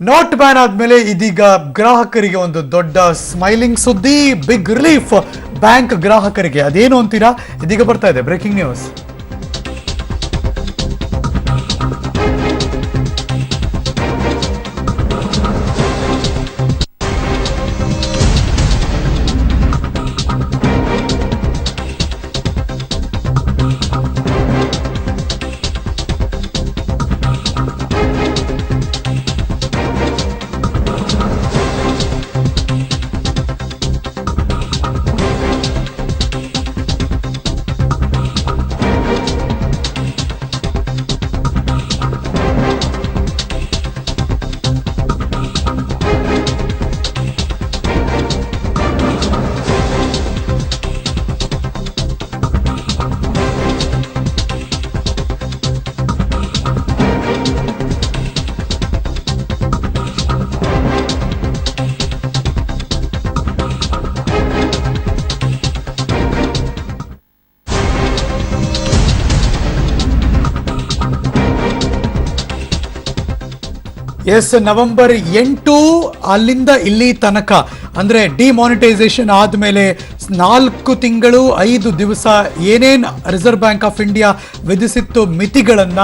Note ban ಆದ್ಮೇಲೆ ಇದೀಗ ಗ್ರಾಹಕರಿಗೆ ಒಂದು ದೊಡ್ಡ ಸ್ಮೈಲಿಂಗ್ ಸುದ್ದಿ, ಬಿಗ್ ರಿಲೀಫ್ ಬ್ಯಾಂಕ್ ಗ್ರಾಹಕರಿಗೆ. ಅದೇನು ಅಂತೀರಾ? ಇದೀಗ ಬರ್ತಾ ಇದೆ ಬ್ರೇಕಿಂಗ್ ನ್ಯೂಸ್. ಎಸ್, ನವೆಂಬರ್ 8 ಅಲ್ಲಿಂದ ಇಲ್ಲಿ ತನಕ ಅಂದ್ರೆ ಡಿಮಾನಿಟೈಸೇಷನ್ ಆದಮೇಲೆ 4 ತಿಂಗಳು 5 ದಿವಸ ಏನೇನು ರಿಸರ್ವ್ ಬ್ಯಾಂಕ್ ಆಫ್ ಇಂಡಿಯಾ ವಿಧಿಸಿತ್ತು ಮಿತಿಗಳನ್ನ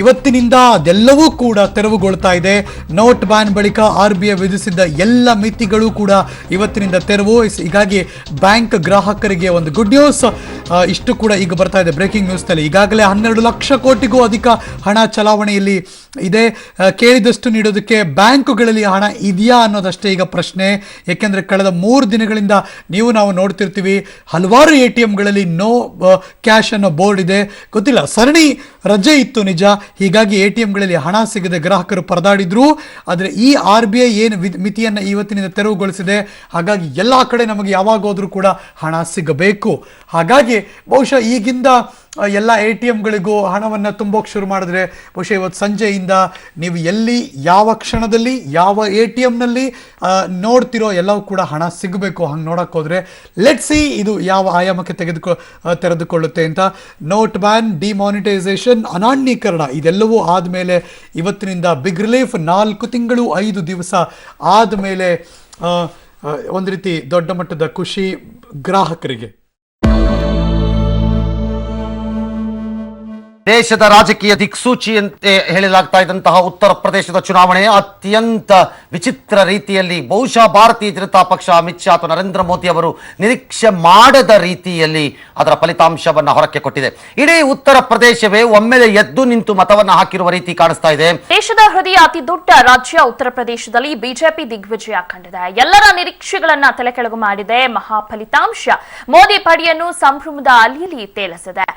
ಇವತ್ತಿನಿಂದ ಅದೆಲ್ಲವೂ ಕೂಡ ತೆರವುಗೊಳ್ತಾ ಇದೆ. ನೋಟ್ ಬ್ಯಾನ್ ಬಳಿಕ RBI ವಿಧಿಸಿದ್ದ ಎಲ್ಲ ಮಿತಿಗಳು ಕೂಡ ಇವತ್ತಿನಿಂದ ತೆರವು. ಹೀಗಾಗಿ ಬ್ಯಾಂಕ್ ಗ್ರಾಹಕರಿಗೆ ಒಂದು ಗುಡ್ ನ್ಯೂಸ್. ಇಷ್ಟು ಕೂಡ ಈಗ ಬರ್ತಾ ಇದೆ ಬ್ರೇಕಿಂಗ್ ನ್ಯೂಸ್ನಲ್ಲಿ. ಈಗಾಗಲೇ 12 ಲಕ್ಷ ಕೋಟಿಗೂ ಅಧಿಕ ಹಣ ಚಲಾವಣೆಯಲ್ಲಿ ಇದೆ. ಕೇಳಿದಷ್ಟು ನೀಡೋದಕ್ಕೆ ಬ್ಯಾಂಕುಗಳಲ್ಲಿ ಹಣ ಇದೆಯಾ ಅನ್ನೋದಷ್ಟೇ ಈಗ ಪ್ರಶ್ನೆ. ಯಾಕೆಂದರೆ ಕಳೆದ 3 ದಿನಗಳಿಂದ ನಾವು ನೋಡ್ತಿರ್ತೀವಿ, ಹಲವಾರು ATMಗಳಲ್ಲಿ ನೋ ಕ್ಯಾಶ್ ಅನ್ನೋ ಬೋರ್ಡ್ ಇದೆ. ಗೊತ್ತಿಲ್ಲ, ಸರಣಿ ರಜೆ ಇತ್ತು ನಿಜ, ಹೀಗಾಗಿ ATMಗಳಲ್ಲಿ ಹಣ ಸಿಗದೆ ಗ್ರಾಹಕರು ಪರದಾಡಿದ್ರು. ಆದರೆ ಈ RBI ಏನು ಮಿತಿಯನ್ನು ಇವತ್ತಿನಿಂದ ತೆರವುಗೊಳಿಸಿದೆ, ಹಾಗಾಗಿ ಎಲ್ಲ ಕಡೆ ನಮಗೆ ಯಾವಾಗ ಹೋದ್ರೂ ಕೂಡ ಹಣ ಸಿಗಬೇಕು. ಹಾಗಾಗಿ ಬಹುಶಃ ಈಗಿಂದ ಎಲ್ಲ ATMಗಳಿಗೂ ಹಣವನ್ನು ತುಂಬೋಕೆ ಶುರು ಮಾಡಿದ್ರೆ ಬಹುಶಃ ಇವತ್ತು ಸಂಜೆಯಿಂದ ನೀವು ಎಲ್ಲಿ ಯಾವ ಕ್ಷಣದಲ್ಲಿ ಯಾವ ATMನಲ್ಲಿ ನೋಡ್ತಿರೋ ಎಲ್ಲವೂ ಕೂಡ ಹಣ ಸಿಗಬೇಕು. ಹಂಗೆ ನೋಡಕ್ಕೆ ಹೋದರೆ ಲೆಟ್ಸ್ ಸಿ ಇದು ಯಾವ ಆಯಾಮಕ್ಕೆ ತೆರೆದುಕೊಳ್ಳುತ್ತೆ ಅಂತ. ನೋಟ್ ಬ್ಯಾನ್, ಡಿಮಾನಿಟೈಸೇಷನ್, ಅನಾಣ್ಯೀಕರಣ ಇದೆಲ್ಲವೂ ಆದಮೇಲೆ ಇವತ್ತಿನಿಂದ ಬಿಗ್ ರಿಲೀಫ್. 4 ತಿಂಗಳು 5 ದಿವಸ ಆದಮೇಲೆ ಒಂದು ರೀತಿ ದೊಡ್ಡ ಮಟ್ಟದ ಖುಷಿ ಗ್ರಾಹಕರಿಗೆ. ದೇಶದ ರಾಜಕೀಯ ದಿಕ್ಸೂಚಿಯಂತೆ ಹೇಳಲಾಗ್ತಾ ಇದ್ದಂತಹ ಉತ್ತರ ಪ್ರದೇಶದ ಚುನಾವಣೆ ಅತ್ಯಂತ ವಿಚಿತ್ರ ರೀತಿಯಲ್ಲಿ ಬಹುಶಃ ಭಾರತೀಯ ಜನತಾ ಪಕ್ಷ, ಅಮಿತ್ ಶಾ ಅಥವಾ ನರೇಂದ್ರ ಮೋದಿ ಅವರು ನಿರೀಕ್ಷೆ ಮಾಡದ ರೀತಿಯಲ್ಲಿ ಅದರ ಫಲಿತಾಂಶವನ್ನ ಹೊರಕ್ಕೆ ಕೊಟ್ಟಿದೆ. ಇಡೀ ಉತ್ತರ ಪ್ರದೇಶವೇ ಒಮ್ಮೆಲೆ ಎದ್ದು ನಿಂತು ಮತವನ್ನ ಹಾಕಿರುವ ರೀತಿ ಕಾಣಿಸ್ತಾ ಇದೆ. ದೇಶದ ಹೃದಯ ಅತಿ ದೊಡ್ಡ ರಾಜ್ಯ ಉತ್ತರ ಪ್ರದೇಶದಲ್ಲಿ ಬಿಜೆಪಿ ದಿಗ್ವಿಜಯ ಕಂಡಿದೆ. ಎಲ್ಲರ ನಿರೀಕ್ಷೆಗಳನ್ನ ತಲೆಕೆಳಗು ಮಾಡಿದೆ. ಮಹಾ ಫಲಿತಾಂಶ ಮೋದಿ ಪಡೆಯನ್ನು ಸಂಭ್ರಮದ ಅಲಿಯಲ್ಲಿ ತೇಲಿಸಿದೆ.